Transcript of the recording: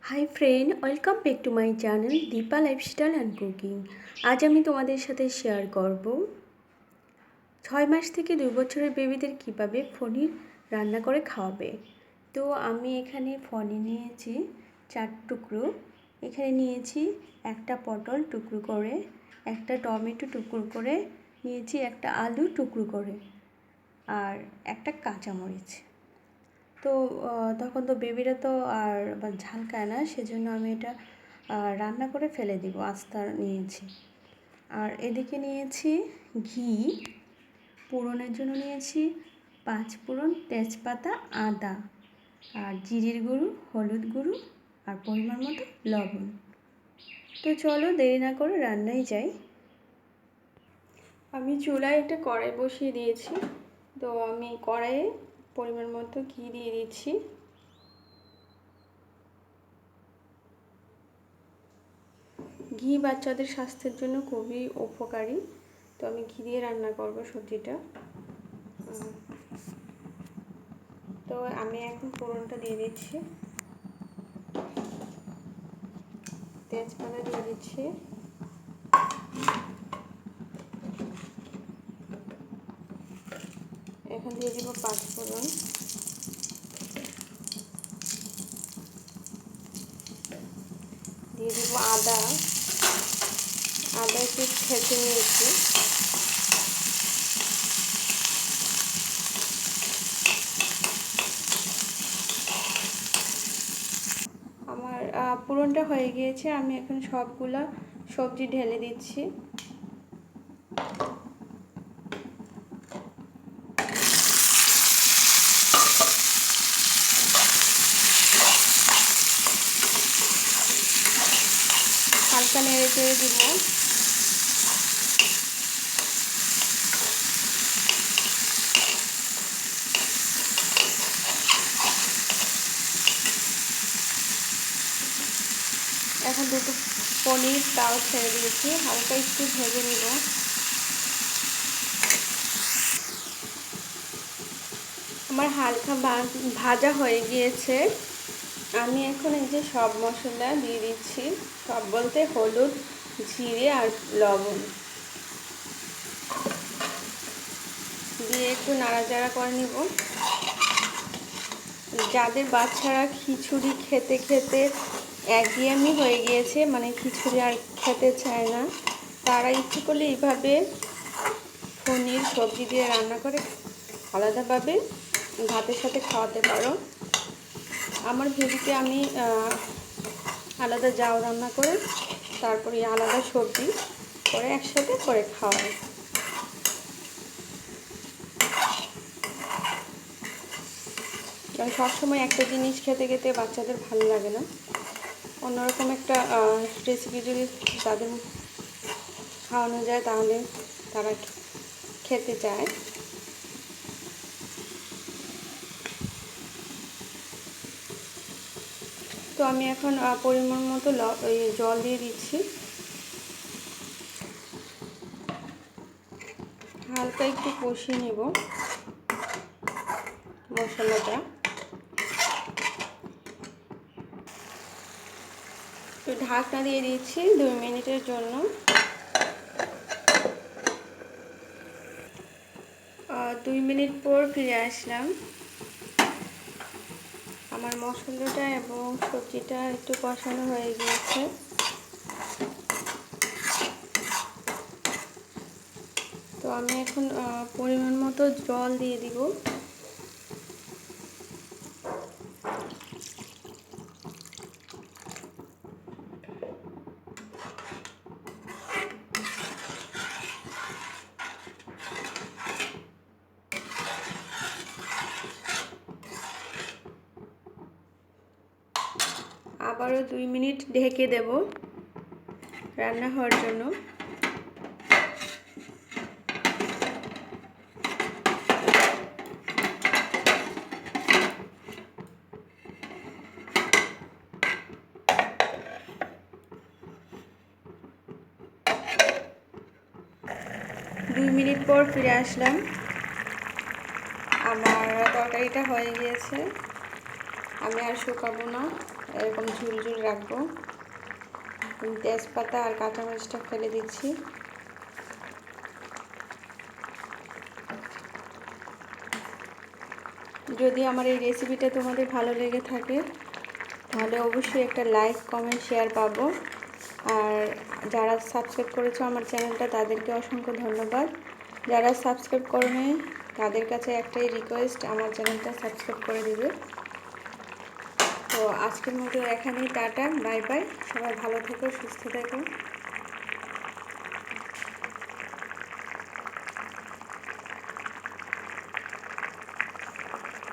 High friend, welcome back to my channel Deepa lifestyle and cooking. আজ আমি তোমাদের সাথে শেয়ার করব 6 মাস থেকে 2 বছরের বেবিদের কিভাবে পনির রান্না করে খাওয়াবে। তো আমি এখানে পনির নিয়েছি 4 টুকরো, এখানে নিয়েছি একটা পটল টুকরো করে, একটা টমেটো টুকরো করে নিয়েছি, একটা আলু টুকরো করে আর একটা কাঁচামরিচ। তো তখন তো বেবিরা তো আর ঝাল খায় না, সেজন্য আমি এটা রান্না করে ফেলে দিব, আস্তা নিয়েছি। আর এদিকে নিয়েছি ঘি, ফোড়নের জন্য নিয়েছি 5 ফোড়ন, তেজপাতা, আদা আর জিরের গুঁড়ো, হলুদ গুঁড়ো আর পরিমাণ মতো লবণ। তো চলো দেরি না করে রান্নায় যাই। আমি চুলায় একটা কড়াই বসিয়ে দিয়েছি। তো আমি কড়াইয়ে পরিমাণ মতো ঘি দিয়ে দিচ্ছি। ঘি বাচ্চাদের স্বাস্থ্যের জন্য খুবই উপকারী। তো আমি ঘি দিয়ে রান্না করব সবজিটা। তো আমি এখন ফোড়নটা দিয়ে দিচ্ছি, তেজপাতা দিয়ে দিচ্ছি, এখন দিয়ে দিব 5 ফোড়ন, দিয়ে দিব আদা একটু ছেঁচে নিয়েছি, আমার ফোড়নটা হয়ে গিয়েছে। আমি এখন সবগুলা সবজি ঢেলে দিচ্ছি। হালকা নেড়ে চেড়ে দিব। এখন দুটো পনির তাও ছেড়ে দিয়েছি, হালকা একটু ভেজে নিব। আমার হালকা ভাজা হয়ে গিয়েছে। আমি এখন এই যে সব মশলা দিয়ে দিচ্ছি, সব বলতে হলুদ, জিরে আর লবণ দিয়ে একটু নাড়াচাড়া করে নিব। যাদের বাচ্চারা খিচুড়ি খেতে খেতে একঘেয়েমি হয়ে গিয়েছে, মানে খিচুড়ি আর খেতে চায় না, তারা ইচ্ছে করলে এইভাবে পনির সবজি দিয়ে রান্না করে আলাদাভাবে ভাতের সাথে খাওয়াতে পারো। আমার বেবিকে আমি আলাদা জাউ রান্না করে তারপরে আলাদা সবজি করে একসাথে করে খাওয়াই। কারণ সবসময় একটা জিনিস খেতে খেতে বাচ্চাদের ভালো লাগে না, অন্যরকম একটা রেসিপি যদি তাদের খাওয়ানো যায় তাহলে তারা খেতে চায়। তো আমি এখন পরিমাণ মতো জল দিয়ে দিচ্ছি, হালকা একটু কষিয়ে নেব মশলাটা। তো ঢাকনা দিয়ে দিচ্ছি 2 মিনিটের জন্য। 2 মিনিট পর ফিরে আসলাম। আমার মশলাটা এবং সবজিটা একটু কষানো হয়ে গিয়েছে। তো আমি এখন পরিমাণ মতো জল দিয়ে দিব। আবারও 2 মিনিট ঢেকে দেব রান্না হওয়ার জন্য। দুই মিনিট পর ফিরে আসলাম। আমার তরকারিটা হয়ে গিয়েছে। আমি আর শুকাবো না, এরকম ঝুলঝুল রাখবো। তেজপাতা আর কাঁচামরিচটা ফেলে দিচ্ছি। যদি আমার এই রেসিপিটা তোমাদের ভালো লেগে থাকে তাহলে অবশ্যই একটা লাইক, কমেন্ট, শেয়ার পাবো। আর যারা সাবস্ক্রাইব করেছো আমার চ্যানেলটা তাদেরকে অসংখ্য ধন্যবাদ। যারা সাবস্ক্রাইব করেনি তাদের কাছে একটাই রিকোয়েস্ট, আমার চ্যানেলটা সাবস্ক্রাইব করে দেবে। তো আজকের মতো এখানেই, টাটা, বাই বাই। সবাই ভালো থেকো, সুস্থ থেকো।